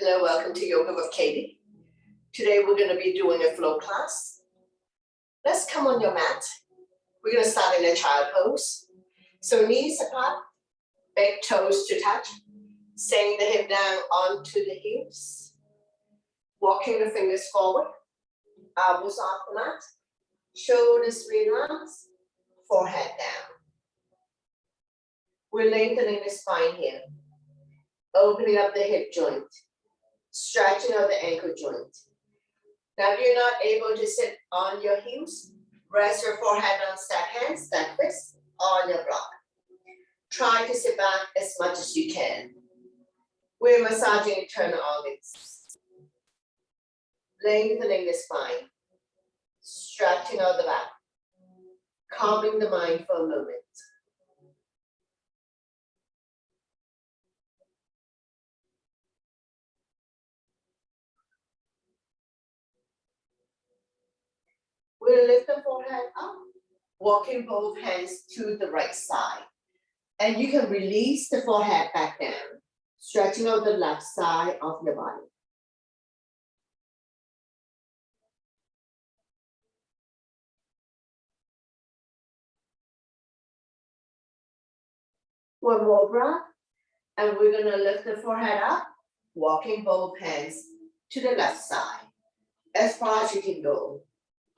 Hello, welcome to Yoga with Katie. Today we're going to be doing a flow class. Let's come on your mat. We're going to start in a child pose. So knees apart, big toes to touch, sending the hip down onto the hips, walking the fingers forward, elbows off the mat, shoulders relax, forehead down. We're lengthening the spine here, opening up the hip joint, stretching out the ankle joint. Now, if you're not able to sit on your heels, rest your forehead on stack hands, stack fists on your block. Try to sit back as much as you can. We're massaging internal organs. Lengthening the spine, stretching out the back, calming the mind for a moment. We'll lift the forehead up, walking both hands to the right side. And you can release the forehead back down, stretching out the left side of your body. One more breath, and we're gonna lift the forehead up, walking both hands to the left side, as far as you can go.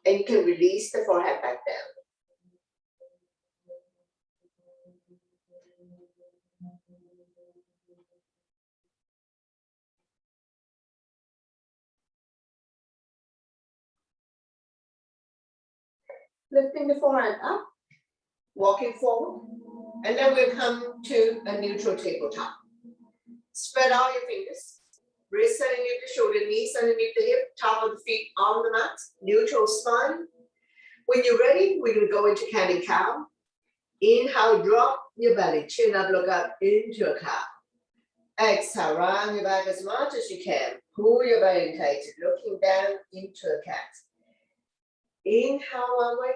And you can release the forehead back down. Lifting the forehead up, walking forward, and then we'll come to a neutral tabletop. Spread out your fingers, wrists underneath the shoulder, knees underneath the hip, top of the feet on the mat, neutral spine. When you're ready, we're going to go into cat cow. Inhale, drop your belly, chin up, look up into a cow. Exhale, round your back as much as you can. Pull your belly tight, looking down into a cat. Inhale one way,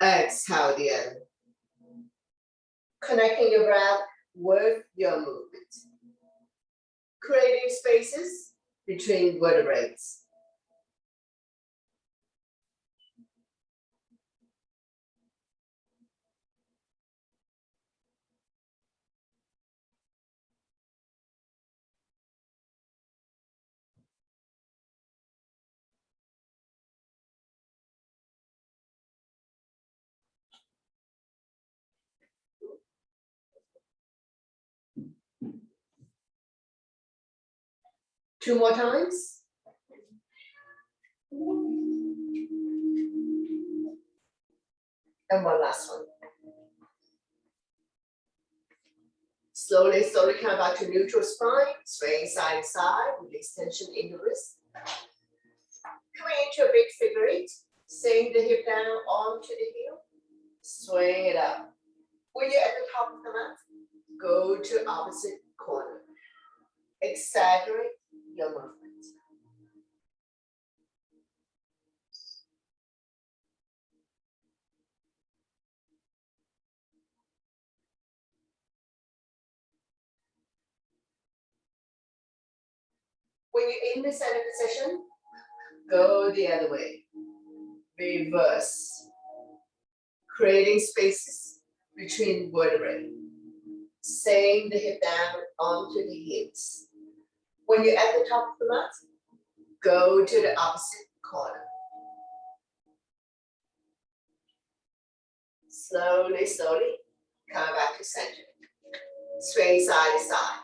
exhale the other. Connecting your breath with your movement. Creating spaces between vertebrae. Two more times. And one last one. Slowly come back to neutral spine, swaying side to side, release tension in the wrist. Coming into a big figure eight, sink the hip down onto the heel, swing it up. When you're at the top of the mat, go to opposite corner. Exaggerate your movement. When you're in the center position, go the other way. Reverse. Creating spaces between vertebrae. Saying the hip down onto the hips. When you're at the top of the mat, go to the opposite corner. Slowly, come back to center. Swing side to side.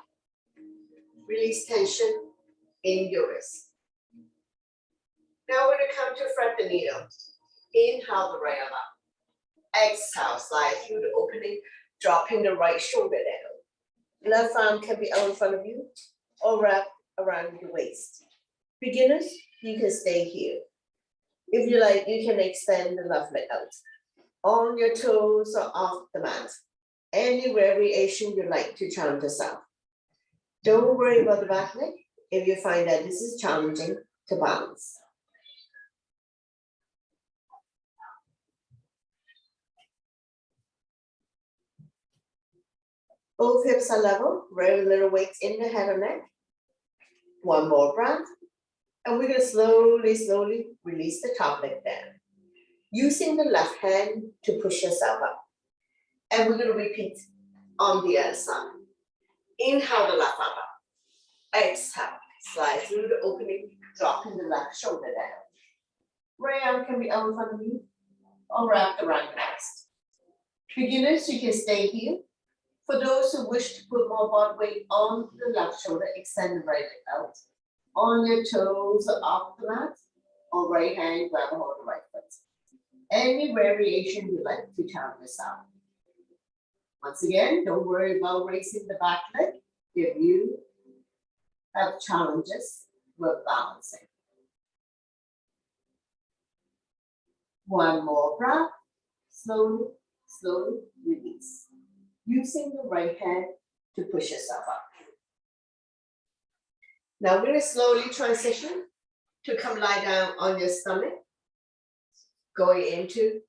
Release tension in your wrist. Now we're going to come to thread the needle. Inhale the right arm up. Exhale, slide through the opening, dropping the right shoulder down. Left arm can be out in front of you or wrap around your waist. Beginners, you can stay here. If you like, you can extend the left leg out. On your toes or off the mat. Any variation you like to challenge yourself. Don't worry about the back leg if you find that this is challenging to balance. Both hips are level, very little weight in the head or neck. One more breath. And we're gonna slowly, slowly release the top leg down. Using the left hand to push yourself up. And we're gonna repeat on the other side. Inhale the left arm up. Exhale, slide through the opening, dropping the left shoulder down. Right arm can be out in front of you or wrapped around your waist. Beginners, you can stay here. For those who wish to put more body weight on the left shoulder, extend the right leg out. On your toes off the mat, or right hand, grab a hold of the right foot. Any variation you like to try this out. Once again, don't worry about raising the back leg if you have challenges with balancing. One more breath, slowly, slowly release. Using the right hand to push yourself up. Now we're going to slowly transition to come lie down on your stomach, going into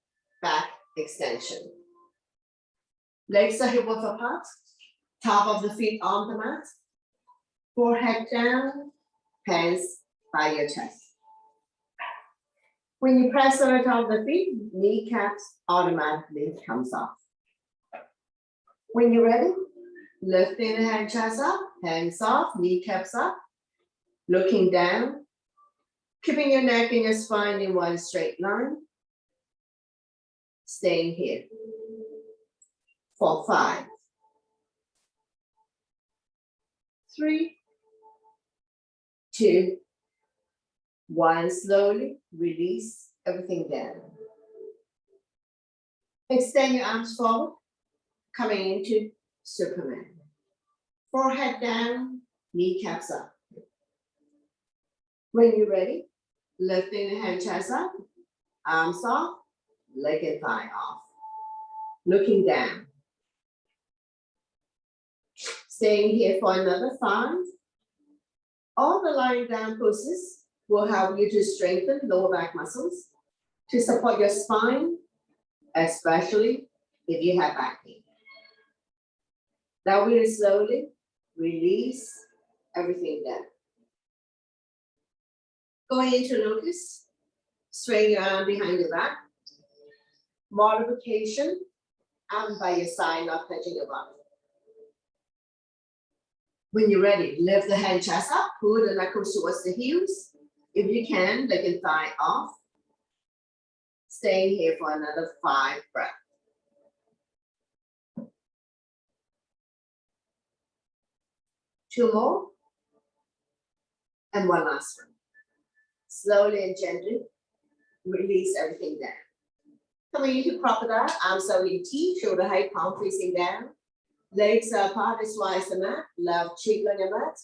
back extension. Legs are hip width apart, top of the feet on the mat, forehead down, hands by your chest. When you press on the top of the feet, kneecaps automatically comes off. When you're ready, lifting the hand chest up, hands off, kneecaps up, looking down, keeping your neck and your spine in one straight line. Staying here for 5, 3, 2, 1. Slowly release everything down. Extend your arms forward, coming into Superman. Forehead down, kneecaps up. When you're ready, lifting the hand chest up, arms off, leg and thigh off. Looking down. Staying here for another 5. All the lying down poses will help you to strengthen lower back muscles to support your spine, especially if you have back pain. Now we'll slowly release everything down. Going into locust, straighten your arm behind your back. Modification, arm by your side, not touching your body. When you're ready, lift the hand chest up, pull the knuckles towards the heels. If you can, leg and thigh off. Staying here for another 5 breaths. Two more. And one last one. Slowly and gently release everything down. Coming into crocodile, arms are in T, shoulder height, palm facing down. Legs are apart as wide as the mat, left cheek on your mat,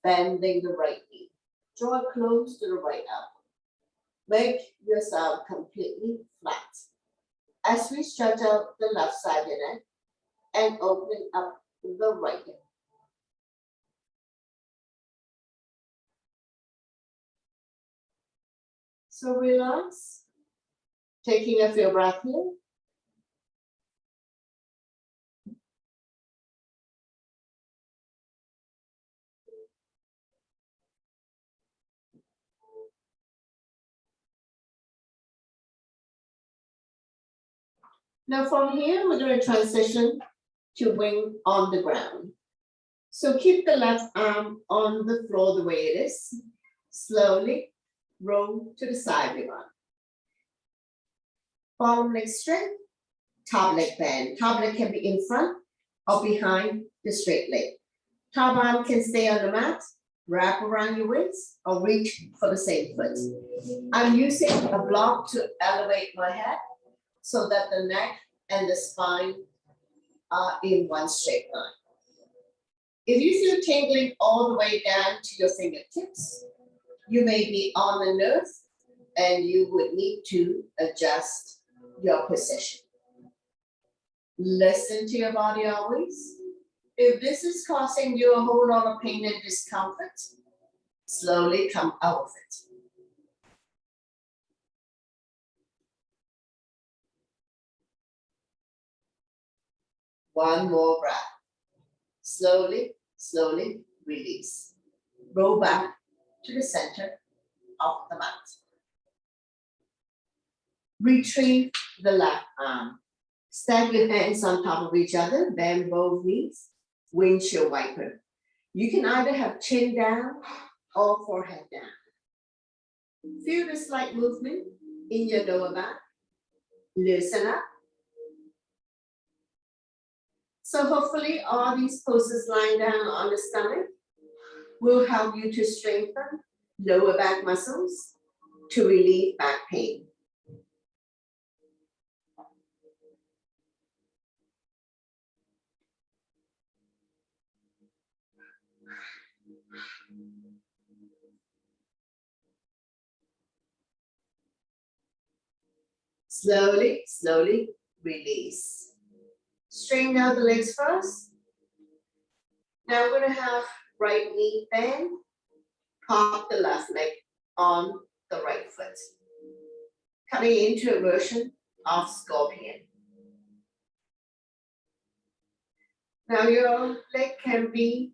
bending the right knee. Draw close to the right elbow. Make yourself completely flat. As we stretch out the left side of your neck and open up the right hip. So relax, taking a few breaths here. Now from here, we're going to transition to wing on the ground. So keep the left arm on the floor the way it is. Slowly roll to the side of your arm. Bottom leg straight, top leg bend. Top leg can be in front or behind the straight leg. Top arm can stay on the mat, wrap around your waist, or reach for the same foot. I'm using a block to elevate my head so that the neck and the spine are in one straight line. If you feel tingling all the way down to your fingertips, you may be on the nerve and you would need to adjust your position. Listen to your body always. If this is causing you a whole lot of pain and discomfort, slowly come out of it. One more breath. Slowly, slowly release. roll back to the center of the mat. Retrieve the left arm. Stack your hands on top of each other, bend both knees, windshield wiper. You can either have chin down or forehead down. Feel the slight movement in your lower back. Loosen up. So hopefully all these poses lying down on the stomach will help you to strengthen lower back muscles to relieve back pain. Slowly, slowly release. Straighten out the legs first. Now we're gonna have right knee bend, pop the left leg on the right foot. Coming into a version of scorpion. Now your leg can be,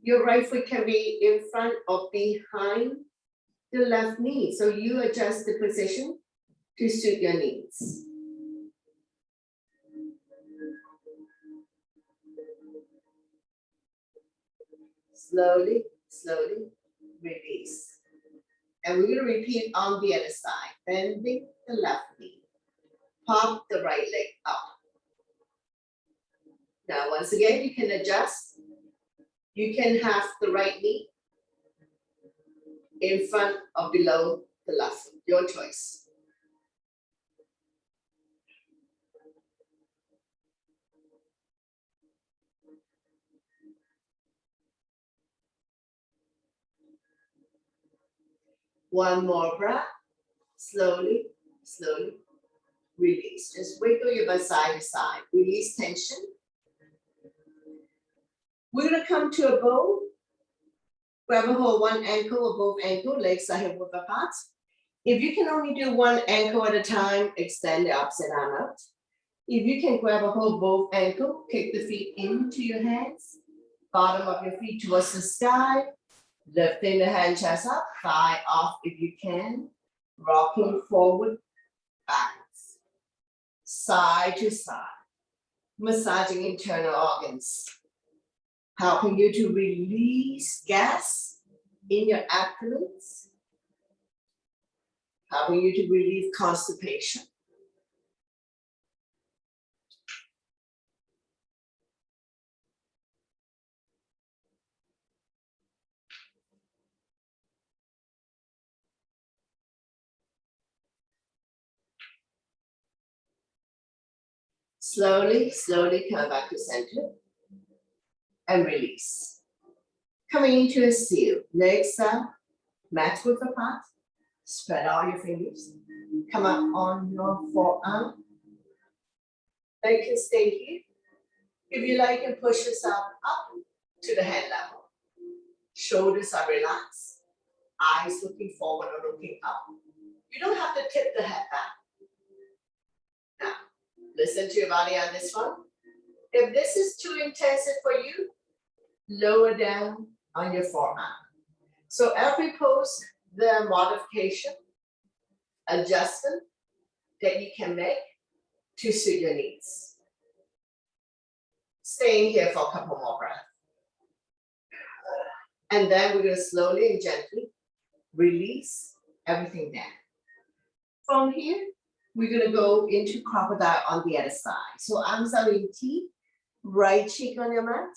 your right foot can be in front or behind the left knee. So you adjust the position to suit your needs. Slowly, slowly release. And we're gonna repeat on the other side, bending the left knee. Pop the right leg up. Now, once again, you can adjust. You can have the right knee in front or below the left foot, your choice. One more breath, slowly, slowly release. Just wiggle your butt side to side, release tension. We're gonna come to a bow. Grab a hold one ankle or both ankle, legs are hip width apart. If you can only do one ankle at a time, extend the opposite arm out. If you can grab a hold both ankle, kick the feet into your hands, bottom of your feet towards the sky, lifting the hand chest up, thigh off if you can, rocking forward, backwards, side to side, massaging internal organs, helping you to release gas in your abdomens, helping you to relieve constipation. Slowly, slowly come back to center and release. Coming into a seal, legs up, mat width apart, spread out your fingers, come up on your forearm. Leg can stay here. If you like, you can push yourself up to the hand level. Shoulders are relaxed, eyes looking forward or looking up. You don't have to tip the head back. Now, listen to your body on this one. If this is too intensive for you, lower down on your forearm. So every pose, there are modification, adjustment that you can make to suit your needs. Staying here for a couple more breaths. And then we're going to slowly and gently release everything down. From here, we're going to go into crocodile on the other side. So arms are in T, right cheek on your mat,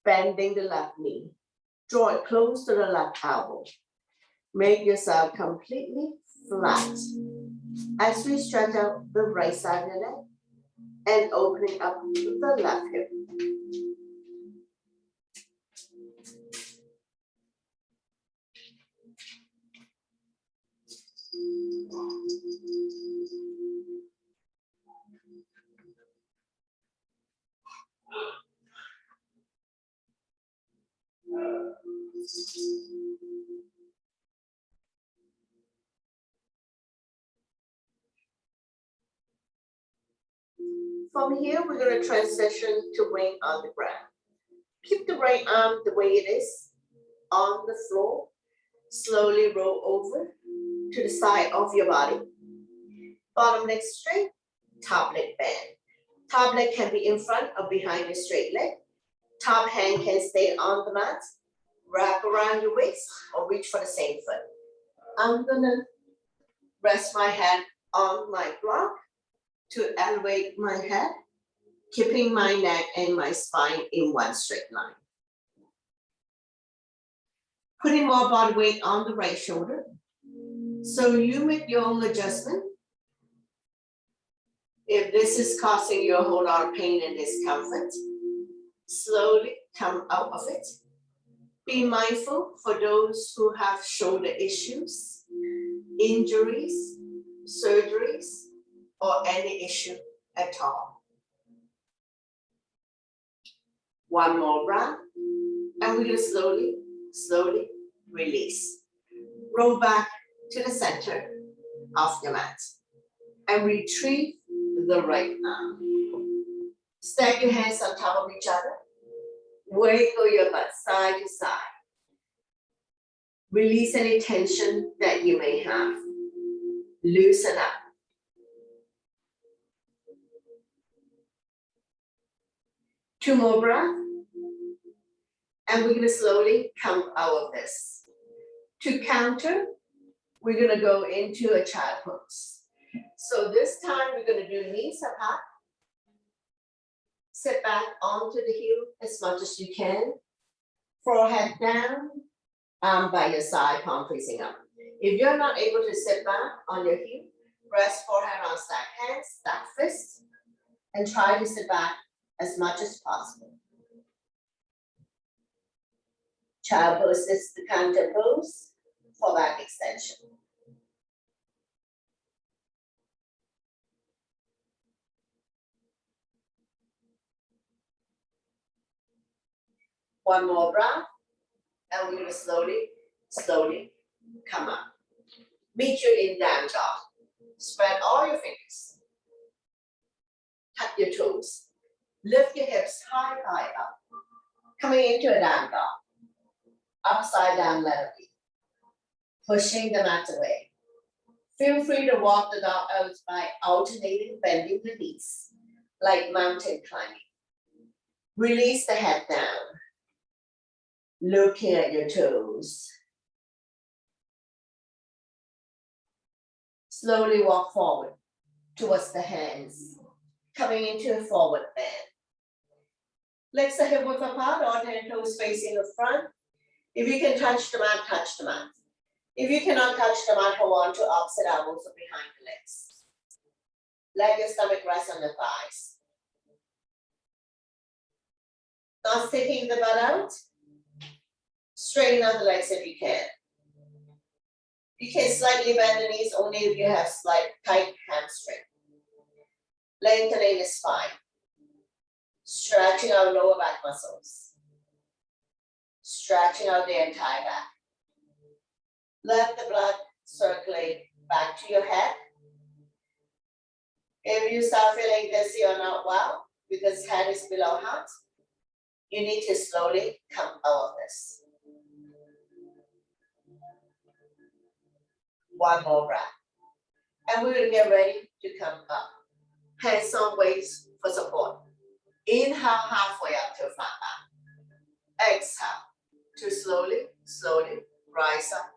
bending the left knee. Draw it close to the left elbow. Make yourself completely flat as we stretch out the right side of the leg and opening up the left hip. From here, we're going to transition to wing on the ground. Keep the right arm the way it is. on the floor. Slowly roll over to the side of your body. Bottom leg straight, top leg bend. Top leg can be in front or behind your straight leg. Top hand can stay on the mat. Wrap around your waist or reach for the same foot. I'm gonna rest my hand on my block to elevate my head, keeping my neck and my spine in one straight line. Putting more body weight on the right shoulder. So you make your own adjustment. If this is causing you a whole lot of pain and discomfort, slowly come out of it. Be mindful for those who have shoulder issues, injuries, surgeries, or any issue at all. One more breath, and we're gonna slowly, slowly release. Roll back to the center of the mat and retrieve the right arm. Stack your hands on top of each other. Wiggle your butt side to side. Release any tension that you may have. Loosen up. Two more breaths. And we're gonna slowly come out of this. To counter, we're gonna go into a child pose. So this time we're gonna do knees apart. Sit back onto the heel as much as you can. Forehead down, arm by your side, palm facing up. If you're not able to sit back on your heel, rest forehead on stack hands, stack fists, and try to sit back as much as possible. Child pose is the counter pose for back extension. One more breath, and we're gonna slowly, slowly come up. Meet you in down dog. Spread all your fingers. Tap your toes. Lift your hips high, high up. Coming into a down dog. Upside down laterally. Pushing the mat away. Feel free to walk the dog out by alternating bending the knees, like mountain climbing. Release the head down. Looking at your toes. Slowly walk forward towards the hands, coming into a forward bend. Legs are hip width apart, all 10 toes facing the front. If you can touch the mat, touch the mat. If you cannot touch the mat, hold on to opposite elbows or behind the legs. Let your stomach rest on the thighs. Not sticking the butt out. Straighten out the legs if you can. You can slightly bend the knees only if you have slight tight hamstring. Lengthening the spine. Stretching out lower back muscles. Stretching out the entire back. Let the blood circulate back to your head. If you start feeling dizzy or not well, because head is below heart, you need to slowly come out of this. One more breath. And we're gonna get ready to come up. Hands on waist for support. Inhale halfway up to front back. Exhale to slowly, slowly rise up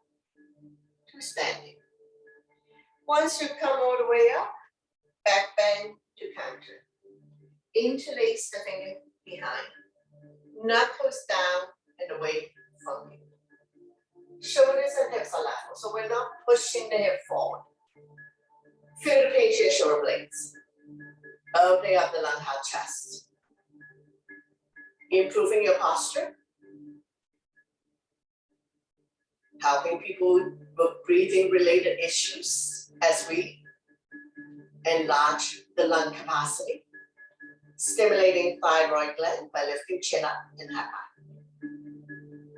to standing. Once you come all the way up, back bend to counter. Interlace the finger behind. Knuckles down and away from you. Shoulders and hips are level, so we're not pushing the hip forward. Feel the pinch in your shoulder blades. Opening up the lung, heart, chest. Improving your posture. Helping people with breathing related issues as we enlarge the lung capacity. Stimulating thyroid gland by lifting chin up and head back.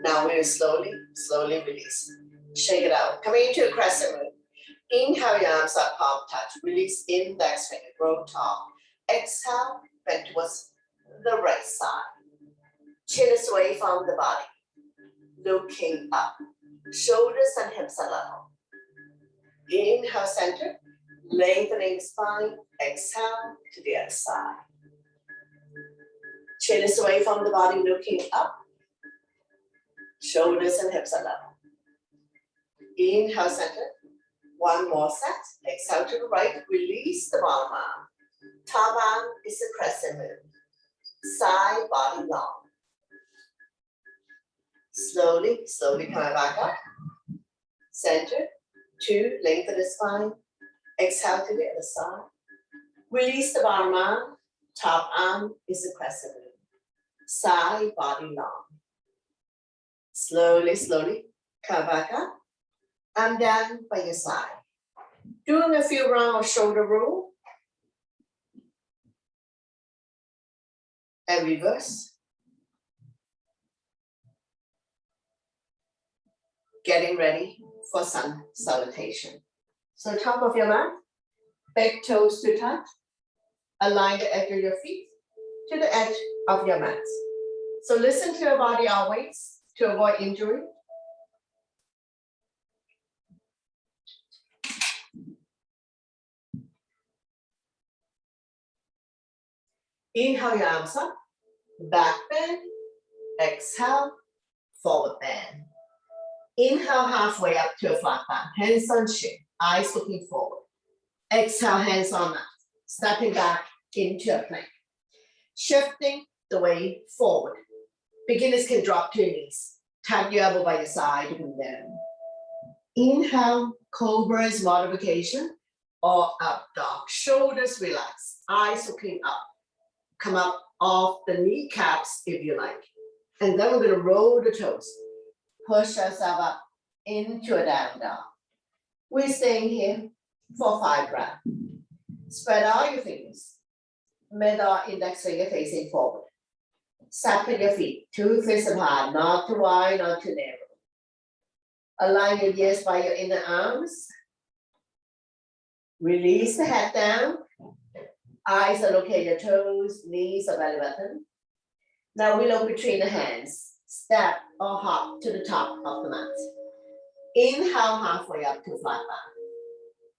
Now we're slowly, slowly release. Shake it out. Coming into a crescent moon. Inhale, your arms up, palm touch. Release index finger, grow tall. Exhale, bend towards the right side. Chin is away from the body. looking up. Shoulders and hips are level. Inhale, center, lengthening the spine. Exhale to the other side. Chin is away from the body, looking up. Shoulders and hips are level. Inhale, center. One more set. Exhale to the right. Release the bottom arm. Top arm is a crescent moon. Side body long. Slowly, slowly coming back up. Center. 2. Lengthen the spine. Exhale to the other side. Release the bottom arm. Top arm is a crescent moon. Side body long. Slowly, slowly come back up. And down by your side. Doing a few rounds of shoulder roll. And reverse. Getting ready for sun salutation. So top of your mat, big toes to touch. Align the edge of your feet to the edge of your mat. So listen to your body always to avoid injury. Inhale your arms up, back bend, exhale, forward bend. Inhale halfway up to a flat back, hands on chin, eyes looking forward. Exhale, hands on mat, stepping back into a plank. Shifting the weight forward. Beginners can drop to your knees. Tap your elbow by your side to come down. Inhale, cobra's modification or up dog. Shoulders relax, eyes looking up. Come up off the kneecaps if you like. And then we're gonna roll the toes. Push yourself up into a down dog. We're staying here for 5 breaths. Spread out your fingers. Middle index finger facing forward. Separate your feet, 2 fists apart, not too wide, not too narrow. Align your ears by your inner arms. Release the head down. Eyes are looking at your toes, knees or belly button. Now we look between the hands. Step or hop to the top of the mat. Inhale halfway up to flat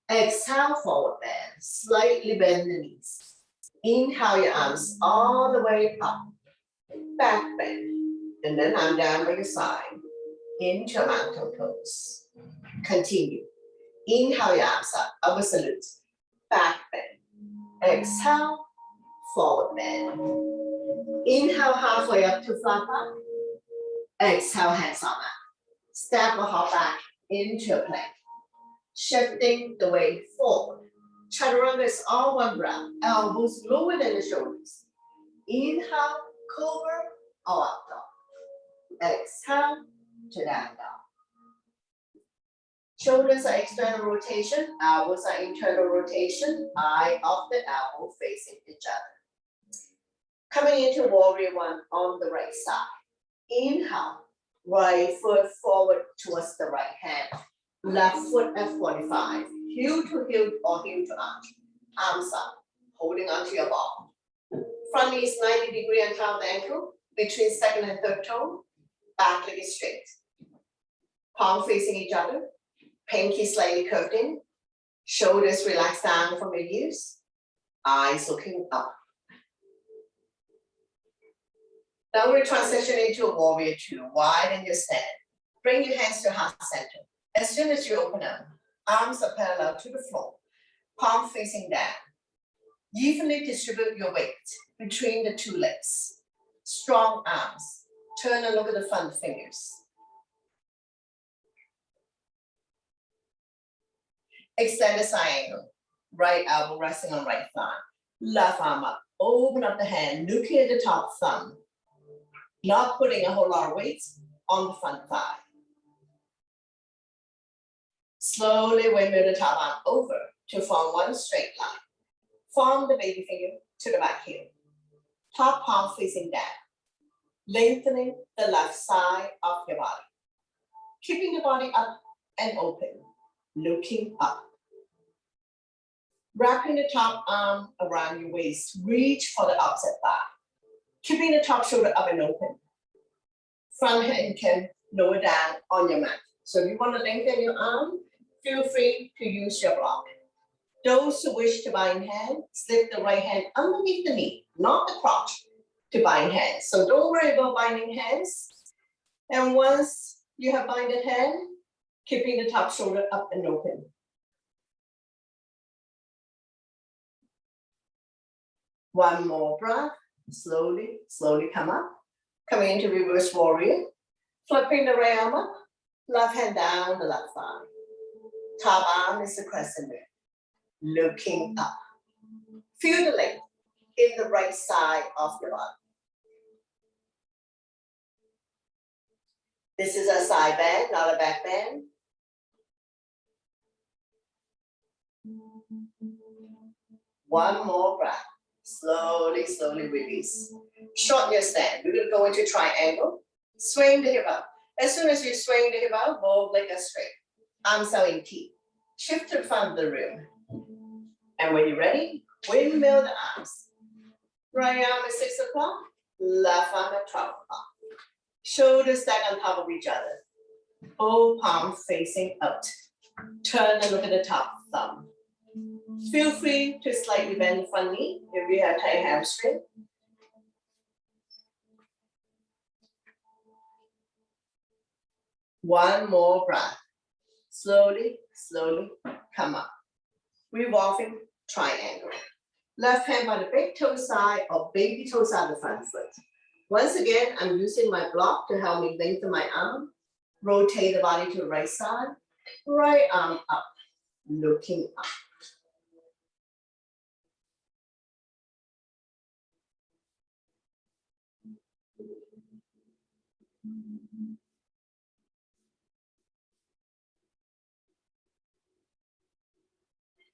back. Exhale, forward bend. Slightly bend the knees. Inhale your arms all the way up. Back bend. And then arm down by your side. Into your mantle pose. Continue. Inhale your arms up. Upward salute. Back bend. Exhale, forward bend. Inhale halfway up to flat back. Exhale, hands on mat. Step or hop back into a plank. Shifting the weight forward. Chaturanga is all one breath. Elbows lower than the shoulders. Inhale, cobra or up dog. Exhale to down dog. Shoulders are external rotation, elbows are internal rotation, eye of the elbow facing each other. Coming into warrior 1 on the right side. Inhale, right foot forward towards the right hand. Left foot at 45. Heel to heel or heel to arch. Arms up, holding onto your ball. Front knee is 90 degrees on top of the ankle, between second and third toe. Back leg is straight. Palm facing each other. Pinky slightly curved in, shoulders relaxed down from your ears, eyes looking up. Now we transition into a warrior 2, widen your stand. Bring your hands to heart center. As soon as you open up, arms are parallel to the floor, palm facing down. Evenly distribute your weight between the 2 legs. Strong arms. Turn and look at the front fingers. Extend the side angle. Right elbow resting on right thigh. Left arm up. Open up the hand, looking at the top thumb. Not putting a whole lot of weight on the front thigh. Slowly windmill the top arm over to form one straight line. Form the baby finger to the back heel. Top palm facing down. Lengthening the left side of your body. Keeping the body up and open. Looking up. Wrapping the top arm around your waist, reach for the opposite thigh. Keeping the top shoulder up and open. Front hand can lower down on your mat. So if you want to lengthen your arm, feel free to use your block. Those who wish to bind hand, slip the right hand underneath the knee, not the crotch, to bind hands. So don't worry about binding hands. And once you have binded hand, keeping the top shoulder up and open. One more breath, slowly, slowly come up. Coming into reverse warrior, flipping the right arm up, left hand down the left thigh. Top arm is the crescent moon, looking up. Feel the length in the right side of your body. This is a side bend, not a back bend. One more breath. Slowly, slowly release. Shorten your stand. We're going to go into triangle. Swing the hip out. As soon as you swing the hip out, both legs are straight. Arms out in T. Shift to the front of the room. And when you're ready, windmill the arms. Right arm at 6 o'clock, left arm at 12 o'clock. Shoulders stack on top of each other. Both palms facing out. Turn and look at the top thumb. Feel free to slightly bend the front knee if you have tight hamstring. One more breath. Slowly, slowly come up. Revolving triangle. Left hand by the big toe side or baby toe side of the front foot. Once again, I'm using my block to help me lengthen my arm. Rotate the body to the right side. Right arm up, looking up.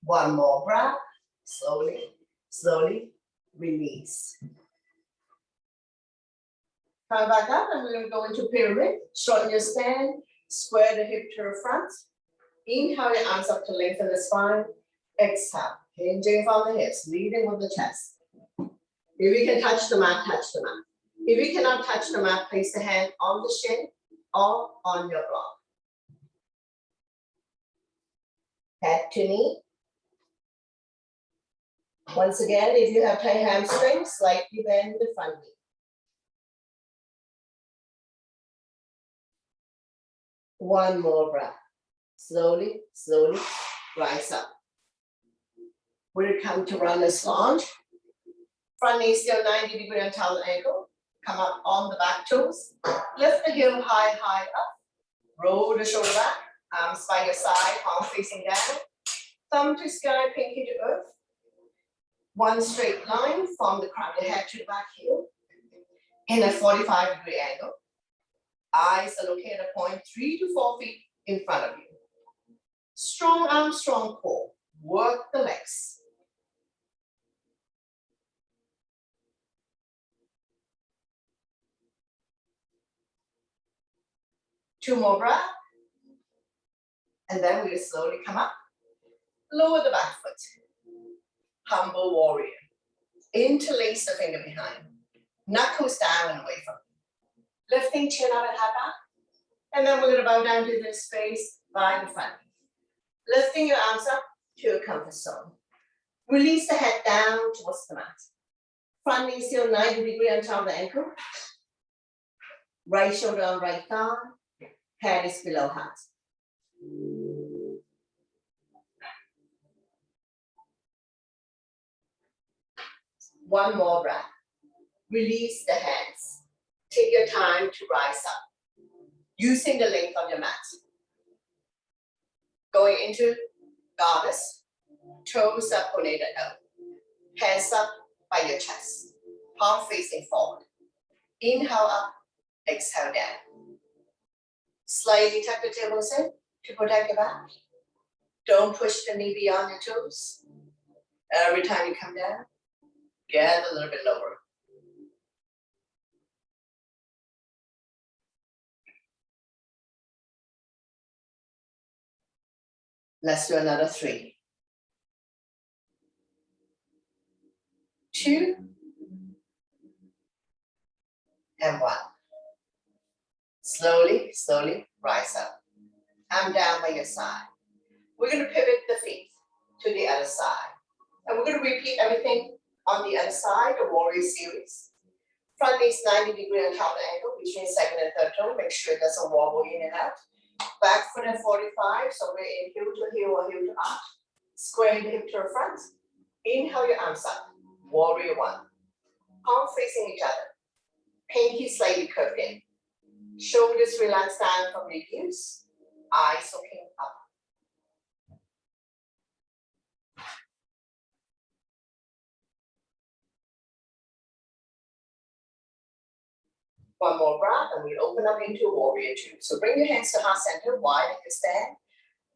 One more breath, slowly, slowly release. Come back up and we're going to go into pyramid. Shorten your stand, square the hip to the front. Inhale your arms up to lengthen the spine. Exhale, hinging from the hips, leading with the chest. If you can touch the mat, touch the mat. If you cannot touch the mat, place the hand on the shin or on your block. Head to knee. Once again, if you have tight hamstrings, slightly bend the front knee. One more breath. Slowly, slowly rise up. We'll come to runner's lunge. Front knee still 90 degrees on top of the ankle. Come up on the back toes. Lift the heel high, high up. Roll the shoulder back. Arms by your side, palm facing down. Thumb to sky, pinky to earth. One straight line from the crown of the head to the back heel in a 45-degree angle. Eyes are located at a point 3 to 4 feet in front of you. Strong arm, strong core. Work the legs. Two more breaths. And then we'll slowly come up. Lower the back foot. Humble warrior. Interlace the finger behind. Knuckles down and away from you. Lifting chin up and head back. And then we're going to bow down to this space by the front. Lifting your arms up to your comfort zone. Release the head down towards the mat. Front knee still 90 degrees on top of the ankle. Right shoulder on right thigh. Head is below heart. One more breath. Release the hands. Take your time to rise up. Using the length of your mat. Going into goddess. Toes up, pointed out. Hands up by your chest. Palm facing forward. Inhale up, exhale down. Slightly tuck the tailbones in to protect your back. Don't push the knee beyond your toes. Every time you come down, get a little bit lower. Let's do another 3. 2. And 1. Slowly, slowly rise up. I'm down by your side. We're going to pivot the feet to the other side. And we're going to repeat everything on the other side, the warrior series. Front knees 90-degree on top of the ankle between second and third toe. Make sure it doesn't wobble in and out. Back foot at 45, so we're in heel to heel or heel to arch. Square the hip to the front. Inhale your arms up. Warrior one. Palms facing each other. Pinky slightly curved in. Shoulders relaxed down from your ears. Eyes looking up. One more breath and we'll open up into warrior two. So bring your hands to heart center, wide at the stand.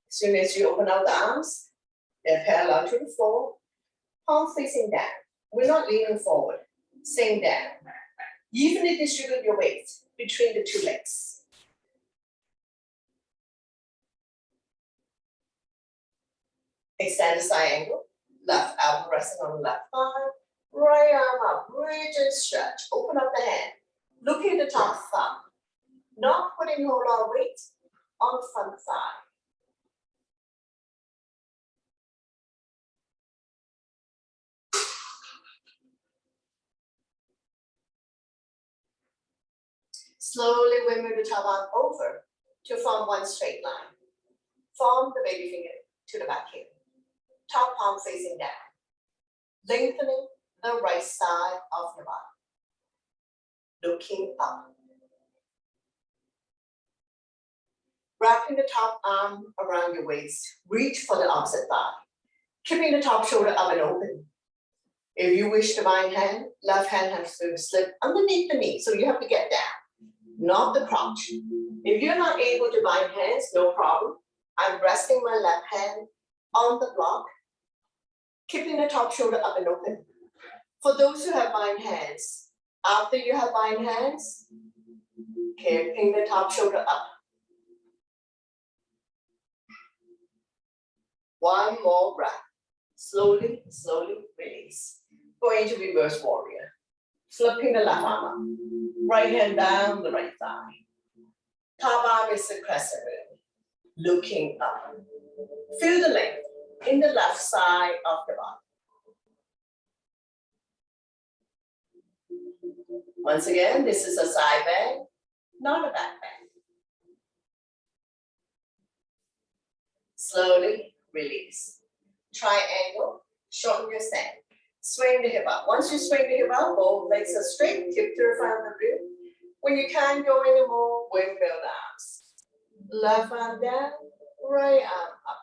As soon as you open out the arms, they're parallel to the floor. Palm facing down. We're not leaning forward. Same down. Evenly distribute your weight between the two legs. Extend the side angle. Left elbow resting on the left thigh. Right arm up. Bridge and stretch. Open up the hand. Look at the top thumb. Not putting a whole lot of weight on the front thigh. Slowly we move the top arm over to form one straight line. Form the baby finger to the back heel. Top palm facing down. Lengthening the right side of your body. Looking up. Wrapping the top arm around your waist. Reach for the opposite thigh. Keeping the top shoulder up and open. If you wish to bind hand, left hand has to slip underneath the knee, so you have to get down, not the crotch. If you're not able to bind hands, no problem. I'm resting my left hand on the block, keeping the top shoulder up and open. For those who have bind hands, after you have bind hands, keeping the top shoulder up. One more breath. Slowly, slowly release. Going to reverse warrior. Flipping the left arm up. Right hand down the right thigh. Top arm is the crescent moon. Looking up. Feel the length in the left side of the body. Once again, this is a side bend, not a back bend. Slowly release. Triangle, shorten your stand. Swing the hip up. Once you swing the hip up, both legs are straight, tip to the front of the rib. When you can't go anymore, windmill the arms. Left arm down, right arm up.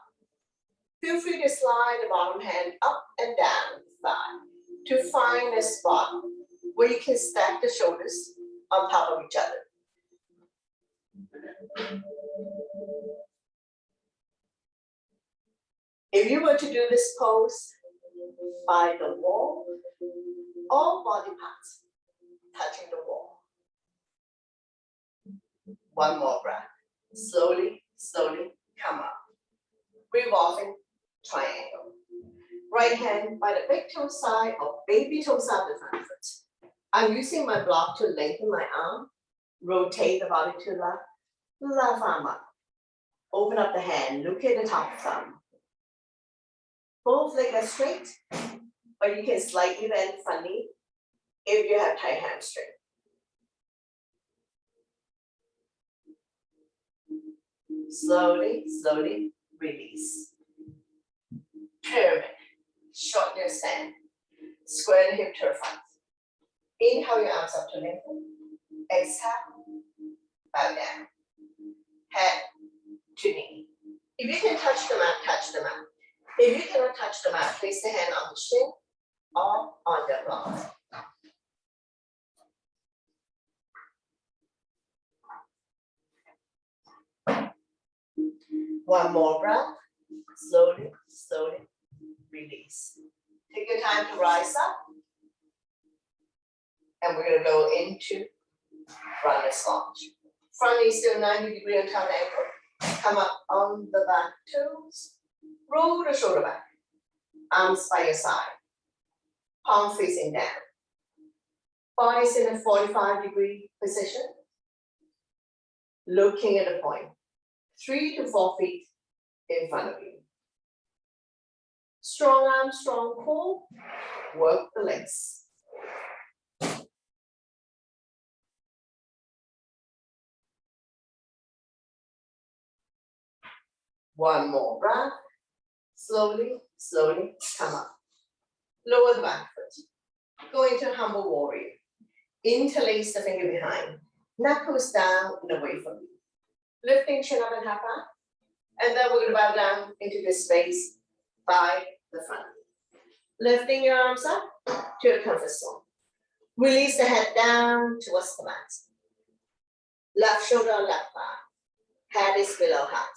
Feel free to slide the bottom hand up and down the thigh to find a spot where you can stack the shoulders on top of each other. If you were to do this pose by the wall, all body parts touching the wall. One more breath. Slowly, slowly come up. Revolving triangle. Right hand by the big toe side or baby toe side of the front foot. I'm using my block to lengthen my arm. Rotate the body to the left. Left arm up. Open up the hand. Look at the top thumb. Both legs are straight, but you can slightly bend front knee if you have tight hamstring. Slowly, slowly release. Pyramid. Shorten your stand. Square the hip to the front. Inhale your arms up to lengthen. Exhale. Bow down. Head to knee. If you can touch the mat, touch the mat. If you cannot touch the mat, place the hand on the shin or on the block. One more breath. Slowly, slowly release. Take your time to rise up. And we're going to go into runner's lunge. Front knee still 90-degree on top of the ankle. Come up on the back toes. Roll the shoulder back. Arms by your side. Palm facing down. Body's in a 45-degree position. looking at the point, 3 to 4 feet in front of you. Strong arm, strong core, work the legs. One more breath. Slowly, slowly come up. Lower the back foot. Go into humble warrior. Interlace the finger behind. Knuckles down and away from you. Lifting chin up and half up. And then we're going to bow down into this space by the front. Lifting your arms up to the comfort zone. Release the head down towards the mat. Left shoulder on left palm. Head is below heart.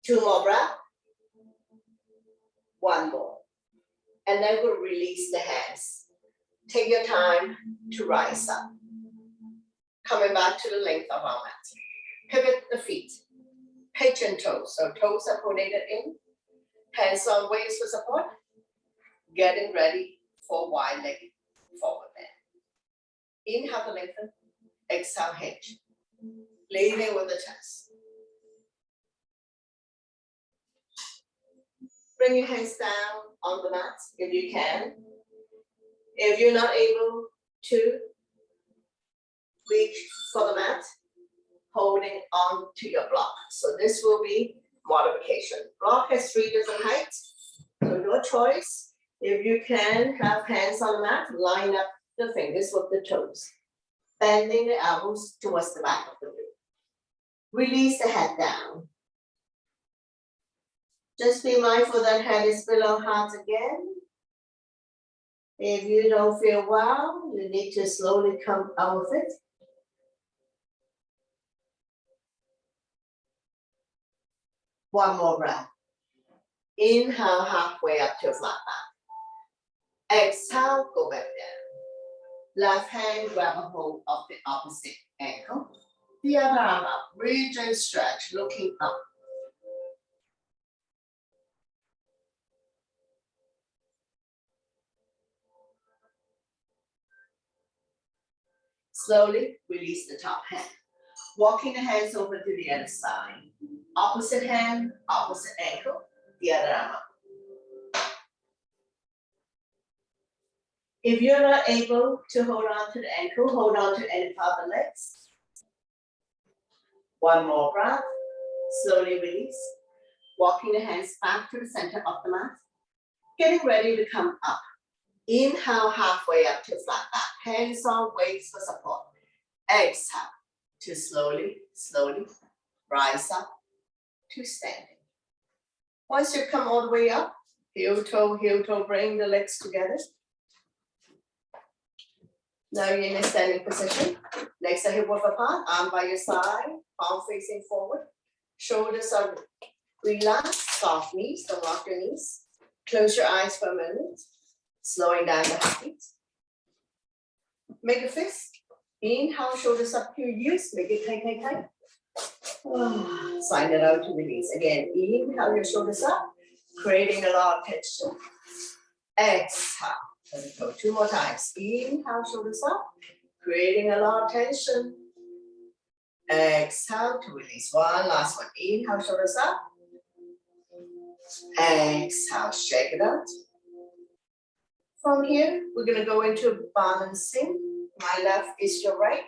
2 more breaths. 1 more. And then we'll release the hands. Take your time to rise up. Coming back to the length of our mat. Pivot the feet. Pigeon toes. So toes are coordinated in. Hands on waist for support. Getting ready for wide leg forward bend. Inhale to lengthen. Exhale, hinge. Leading with the chest. Bring your hands down on the mat if you can. If you're not able to reach for the mat, holding on to your block. So this will be modification. Block has 3 different heights, so your choice. If you can have hands on the mat, line up the fingers with the toes, bending the elbows towards the back of the room. Release the head down. Just be mindful that head is below heart again. If you don't feel well, you need to slowly come out of it. One more breath. Inhale, halfway up to a flat back. Exhale, go back down. Left hand grab a hold of the opposite ankle. The other arm up, reach and stretch, looking up. Slowly release the top hand. Walking the hands over to the other side. Opposite hand, opposite ankle, the other arm up. If you're not able to hold on to the ankle, hold on to any part of the legs. One more breath. Slowly release. Walking the hands back to the center of the mat. Getting ready to come up. Inhale, halfway up to flat back. Hands on waist for support. Exhale to slowly, slowly rise up to standing. Once you come all the way up, heel toe, bring the legs together. Now you're in a standing position. Legs are hip width apart, arm by your side, palm facing forward. Shoulders are relaxed, soft knees, don't lock your knees. Close your eyes for a minute. Slowing down the heartbeat. Make a fist. Inhale, shoulders up to your ears. Make it tight. Sign it out to release. Again, inhale your shoulders up, creating a lot of tension. Exhale. Let it go 2 more times. Inhale, shoulders up, creating a lot of tension. Exhale to release. One last one. Inhale, shoulders up. Exhale, shake it out. From here, we're going to go into balancing. My left is your right.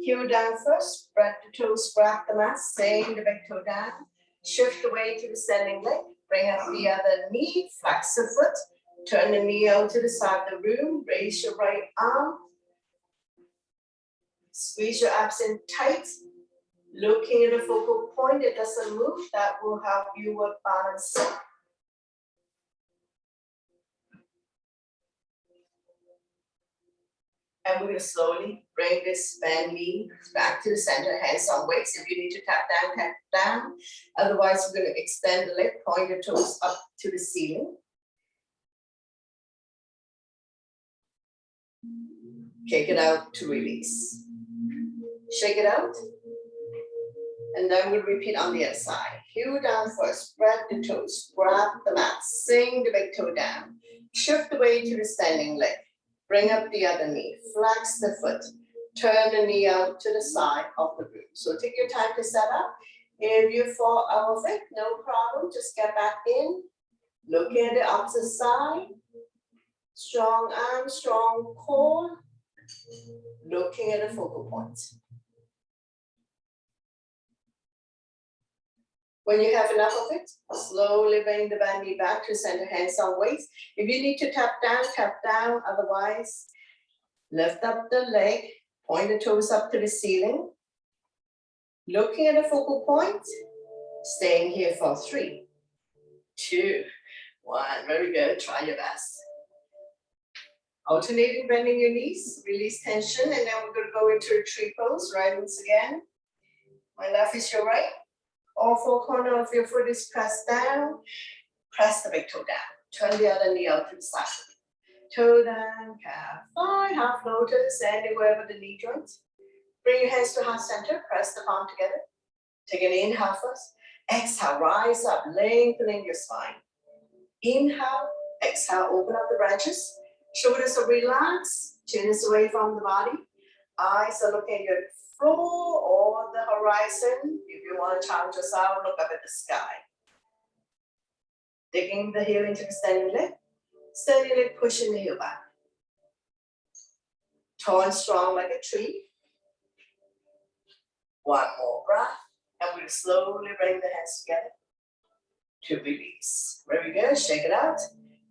Heel down first. Spread the toes, spread the mat. Same the back toe down. Shift the weight to the standing leg. Bring up the other knee. Flex the foot. Turn the knee out to the side of the room. Raise your right arm. Squeeze your abs in tight. Looking at the focal point. It doesn't move. That will help you with balancing. And we're going to slowly bring this bend knee back to the center, hands on waist. If you need to tap down. Otherwise, we're going to extend the leg, point your toes up to the ceiling. Kick it out to release. Shake it out. And then we'll repeat on the other side. Heel down first, spread the toes, grab the mat, sing the big toe down. Shift the weight to the standing leg. Bring up the other knee, flex the foot. Turn the knee out to the side of the room. So take your time to set up. If you fall out of it, no problem, just get back in. Look at the opposite side. Strong arm, strong core. Looking at the focal point. When you have enough of it, slowly bring the bend knee back to center, hands on waist. If you need to tap down, otherwise, lift up the leg, point the toes up to the ceiling. Looking at the focal point, staying here for 3, 2, 1, very good, try your best. Alternating bending your knees, release tension, and then we're gonna go into a tree pose, right once again. My left is your right. All 4 corners of your foot is pressed down. Press the big toe down. Turn the other knee out to the side. Toe down, calf, 5, half lotus, anywhere but the knee joints. Bring your hands to heart center, press the palm together. Take an inhale first. Exhale, rise up, lengthening your spine. Inhale, exhale, open up the branches. Shoulders are relaxed, chin is away from the body. Eyes are looking at your floor or the horizon. If you want to challenge yourself, look up at the sky. Digging the heel into the standing leg. Standing leg, pushing the heel back. Tall and strong like a tree. One more breath. And we'll slowly bring the hands together to release. Very good, shake it out.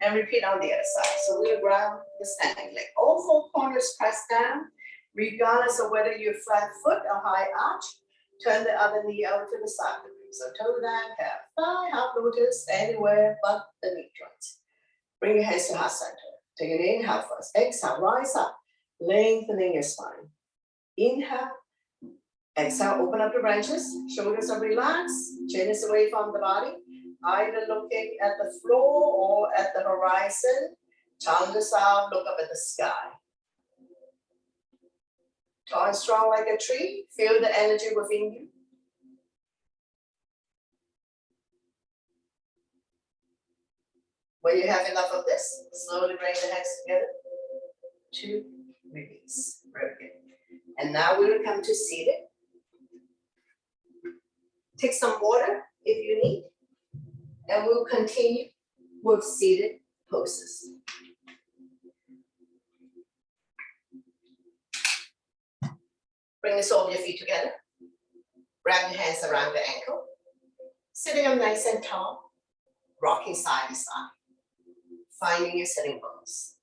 And repeat on the other side. So we'll grab the standing leg. All 4 corners press down, regardless of whether you're flat foot or high arch. Turn the other knee out to the side of the room. So toe down, calf, 5, half lotus, anywhere but the knee joints. Bring your hands to heart center. Take an inhale first. Exhale, rise up, lengthening your spine. Inhale. Exhale, open up the branches. Shoulders are relaxed. Chin is away from the body. Either looking at the floor or at the horizon. Chandra, look up at the sky. Tall and strong like a tree. Feel the energy within you. When you have enough of this, slowly bring the hands together to release. Very good. And now we will come to seated. Take some water if you need. And we'll continue with seated poses. Bring the soles of your feet together. Wrap your hands around the ankle. Sitting up nice and tall. Rocking side to side. Finding your sitting bones.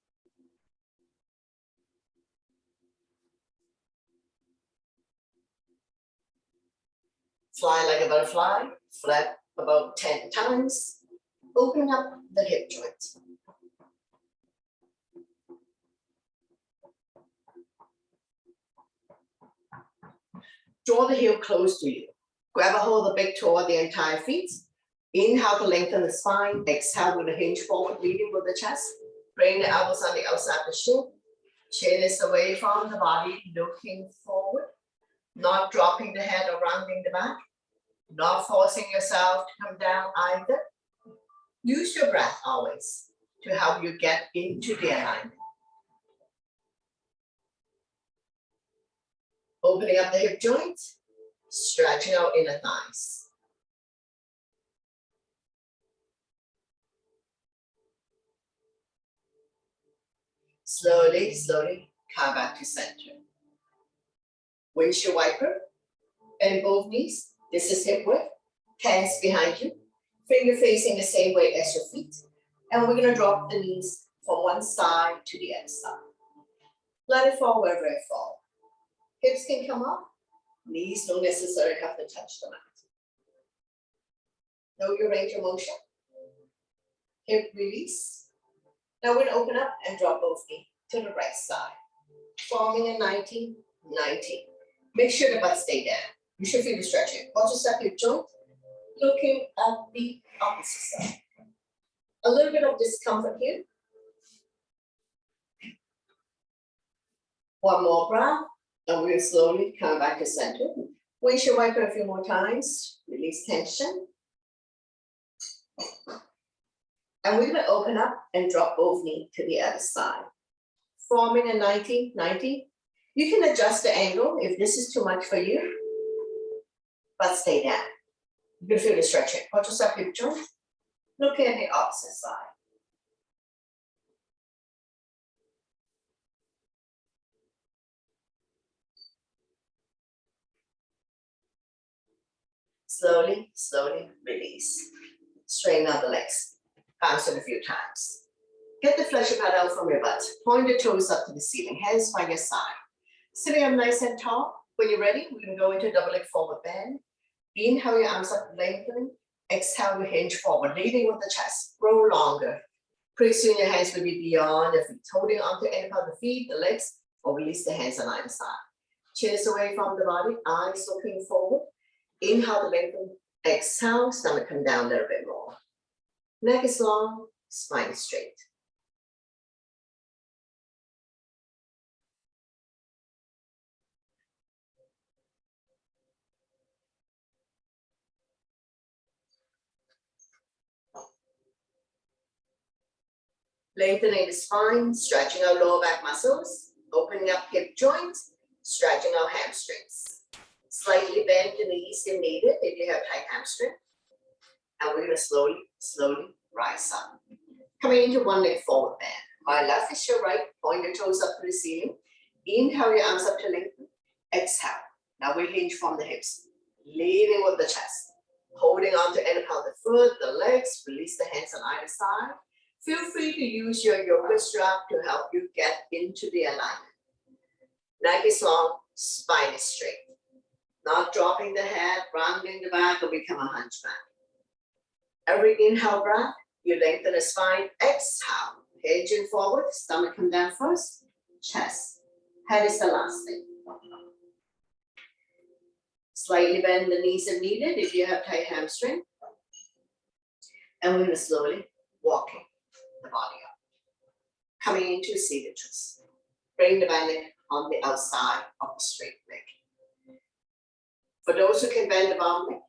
Fly like a butterfly. Flap about 10 times. Open up the hip joint. Draw the heel close to you. Grab a hold of the big toe of the entire feet. Inhale to lengthen the spine. Exhale with a hinge forward, leading with the chest. Bring the elbows on the outside of the shin. Chin is away from the body, looking forward. Not dropping the head or rounding the back. Not forcing yourself to come down either. Use your breath always to help you get into the alignment. Opening up the hip joint, stretching out inner thighs. Slowly, slowly come back to center. Windshield wiper and both knees. This is hip width, hands behind you, finger facing the same way as your feet. And we're gonna drop the knees from one side to the other side. Let it fall wherever it falls. Hips can come up, knees don't necessarily have to touch the mat. Know your range of motion. Hip release. Now we're gonna open up and drop both knees to the right side, forming a 90-90. Make sure the butt stay down. You should feel the stretching. Watch your step hip joint, looking at the opposite side. A little bit of discomfort here. One more breath, and we'll slowly come back to center. Windshield wiper a few more times, release tension. And we're gonna open up and drop both knees to the other side, forming a 90-90. You can adjust the angle if this is too much for you, but stay down. You can feel the stretching. Watch yourself hip joint. Look at the opposite side. Slowly, slowly release. Straighten out the legs. Bounce it a few times. Get the flesh pad out from your butt. Point the toes up to the ceiling. Hands by your side. Sitting up nice and tall. When you're ready, we're going to go into double leg forward bend. Inhale your arms up, lengthening. Exhale, you hinge forward, leading with the chest. Grow longer. Pretty soon your hands will be beyond the feet, holding onto any part of the feet, the legs, or release the hands on either side. Chin is away from the body, eyes looking forward. Inhale to lengthen. Exhale, stomach come down a little bit more. Neck is long, spine is straight. Lengthening the spine, stretching our lower back muscles, opening up hip joints, stretching our hamstrings. Slightly bend the knees if needed if you have tight hamstring. And we're gonna slowly, slowly rise up. Coming into one leg forward bend. My left is your right, point your toes up to the ceiling. Inhale your arms up to lengthen. Exhale. Now we hinge from the hips, leading with the chest. Holding on to any part of the foot, the legs, release the hands on either side. Feel free to use your yoga strap to help you get into the alignment. Neck is long, spine is straight. Not dropping the head, rounding the back, or become a hunchback. Every inhale breath, you lengthen the spine. Exhale, hinging forward, stomach come down first, chest. Head is the last thing. Slightly bend the knees if needed if you have tight hamstring. And we're gonna slowly walking the body up. Coming into seated twist. Bring the back leg on the outside of the straight leg. For those who can bend the bottom leg,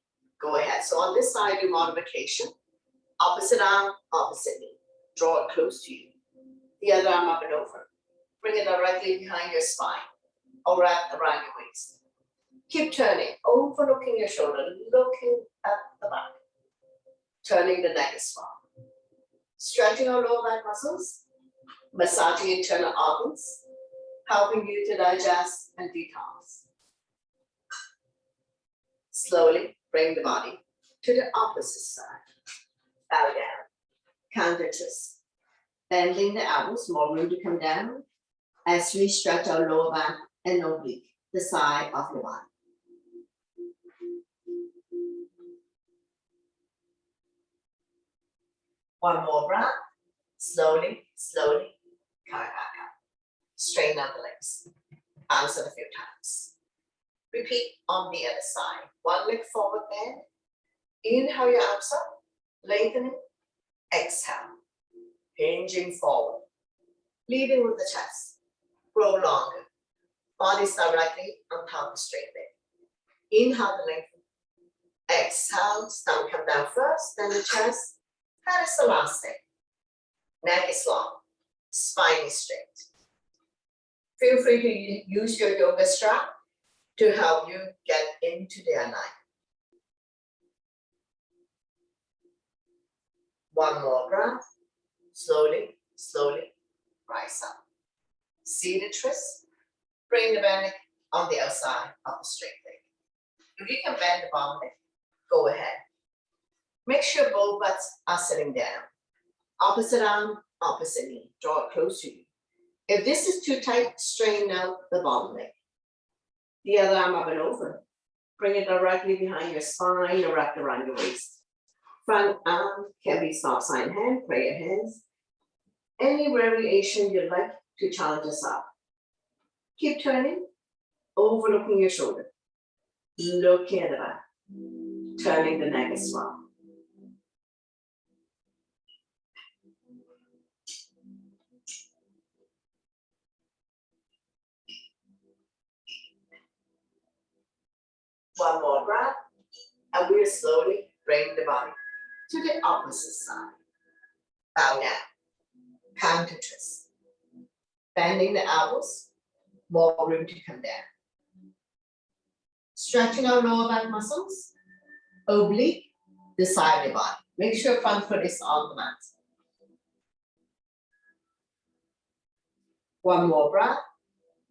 go ahead. So on this side, do modification. Opposite arm, opposite knee. Draw it close to you. The other arm up and over. Bring it directly behind your spine or wrap around your waist. Keep turning, overlooking your shoulder, looking at the back. Turning the neck as well. Stretching our lower back muscles, massaging internal organs, helping you to digest and detox. Slowly bring the body to the opposite side. Bow down, counter twist. Bending the elbows, more room to come down as we stretch our lower back and oblique, the side of your body. One more breath, slowly, slowly, coming back up. Straighten out the legs, bounce it a few times. Repeat on the other side. One leg forward bend. Inhale your arms up, lengthening. Exhale, hinging forward, leading with the chest. Grow longer. Body's directly on top of the straight leg. Inhale to lengthen. Exhale, stomach come down first, then the chest. That is the last thing. Neck is long, spine is straight. Feel free to use your yoga strap to help you get into the alignment. One more breath, slowly, slowly rise up. Seated twist, bring the bend on the outside of the straight leg. If you can bend the bottom leg, go ahead. Make sure both butts are sitting down. Opposite arm, opposite knee. Draw it close to you. If this is too tight, straighten out the bottom leg. The other arm up and over. Bring it directly behind your spine or wrapped around your waist. Front arm can be soft side hand, prayer hands. Any variation you'd like to challenge yourself. Keep turning, overlooking your shoulder. Looking at the back. Turning the neck as well. One more breath, and we'll slowly bring the body to the opposite side. Bow down, counter twist. Bending the elbows, more room to come down. Stretching our lower back muscles, oblique, the side of your body. Make sure front foot is on the mat. One more breath,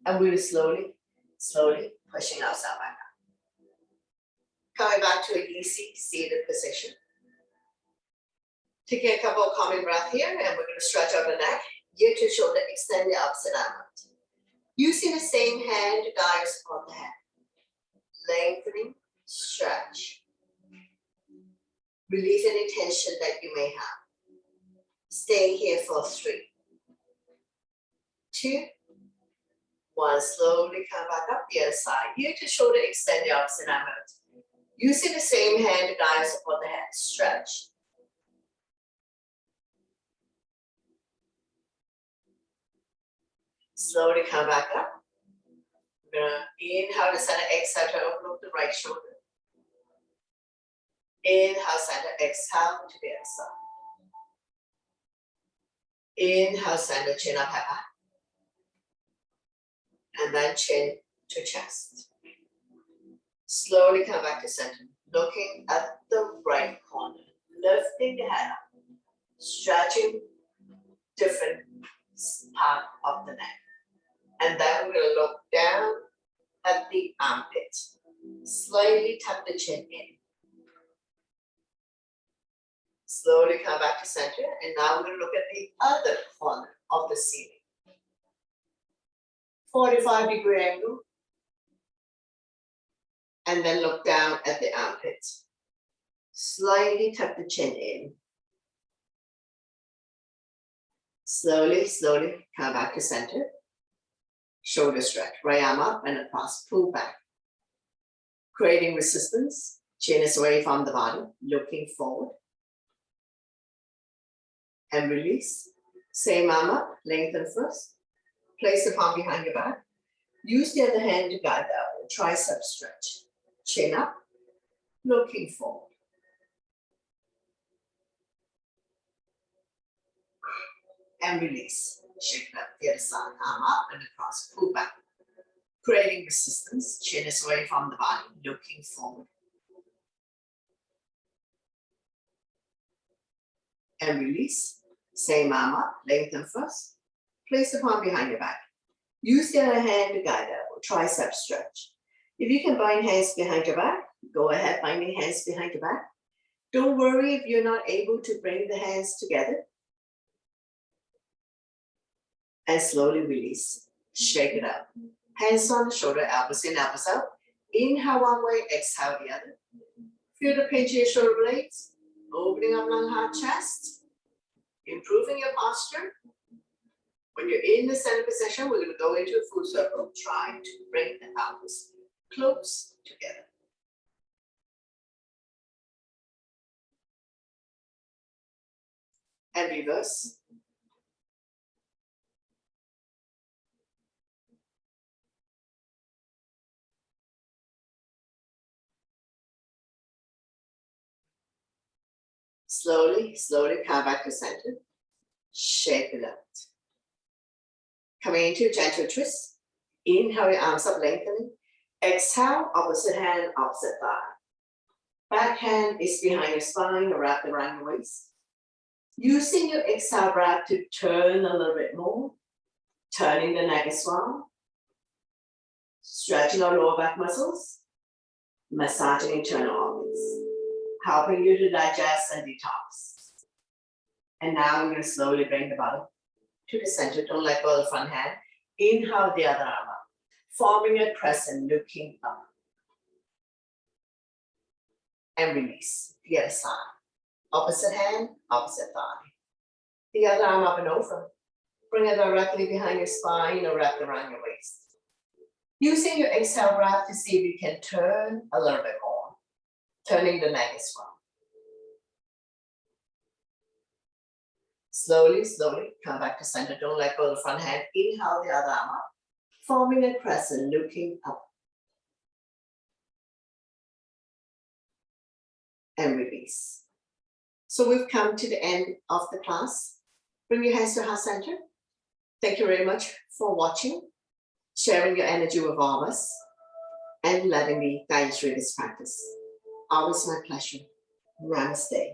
and we're slowly pushing ourselves back up. Coming back to an easy seated position. Taking a couple of calming breaths here, and we're going to stretch out the neck, ear to shoulder, extend the opposite arm out. Using the same hand to guide us on the head. Lengthening, stretch. Release any tension that you may have. Stay here for 3, 2, 1. Slowly come back up the other side. Ear to shoulder, extend the opposite arm out. Using the same hand to guide us on the head. Stretch. Slowly come back up. We're gonna inhale the center, exhale to open up the right shoulder. Inhale center, exhale to the other side. Inhale center, chin up, head back. And then chin to chest. Slowly come back to center, looking at the right corner, lifting the head up, stretching different part of the neck. And then we're going to look down at the armpit. Slightly tuck the chin in. Slowly come back to center. And now we're going to look at the other corner of the ceiling. 45-degree angle. And then look down at the armpit. Slightly tuck the chin in. Slowly come back to center. Shoulder stretch, right arm up and across, pull back. Creating resistance, chin is away from the body, looking forward. And release. Same arm up, lengthen first. Place the palm behind your back. Use the other hand to guide the tricep stretch. Chin up, looking forward. And release. Shake it up the other side, arm up and across, pull back. Creating resistance, chin is away from the body, looking forward. And release. Same arm up, lengthen first. Place the palm behind your back. Use the other hand to guide up, tricep stretch. If you can bind hands behind your back, go ahead, binding hands behind your back. Don't worry if you're not able to bring the hands together. And slowly release. Shake it up. Hands on the shoulder, elbows in, elbows out. Inhale one way, exhale the other. Feel the pinch of your shoulder blades. Opening up long, hard chest. Improving your posture. When you're in the center position, we're going to go into a full circle. Try to bring the elbows close together. And reverse. Slowly come back to center. Shake it out. Coming into gentle twist. Inhale your arms up, lengthening. Exhale, opposite hand, opposite thigh. Back hand is behind your spine or wrapped around your waist. Using your exhale breath to turn a little bit more. Turning the neck as well. Stretching our lower back muscles. Massaging internal organs. Helping you to digest and detox. And now we're going to slowly bring the body to the center. Don't let go of the front hand. Inhale the other arm up. Forming a crescent, looking up. And release. The other side. Opposite hand, opposite thigh. The other arm up and over. Bring it directly behind your spine or wrapped around your waist. Using your exhale breath to see if you can turn a little bit more. Turning the neck as well. Slowly come back to center. Don't let go of the front hand. Inhale the other arm up. Forming a crescent, looking up. And release. So we've come to the end of the class. Bring your hands to heart center. Thank you very much for watching. sharing your energy with all of us, and letting me guide you through this practice. Always my pleasure. Namaste.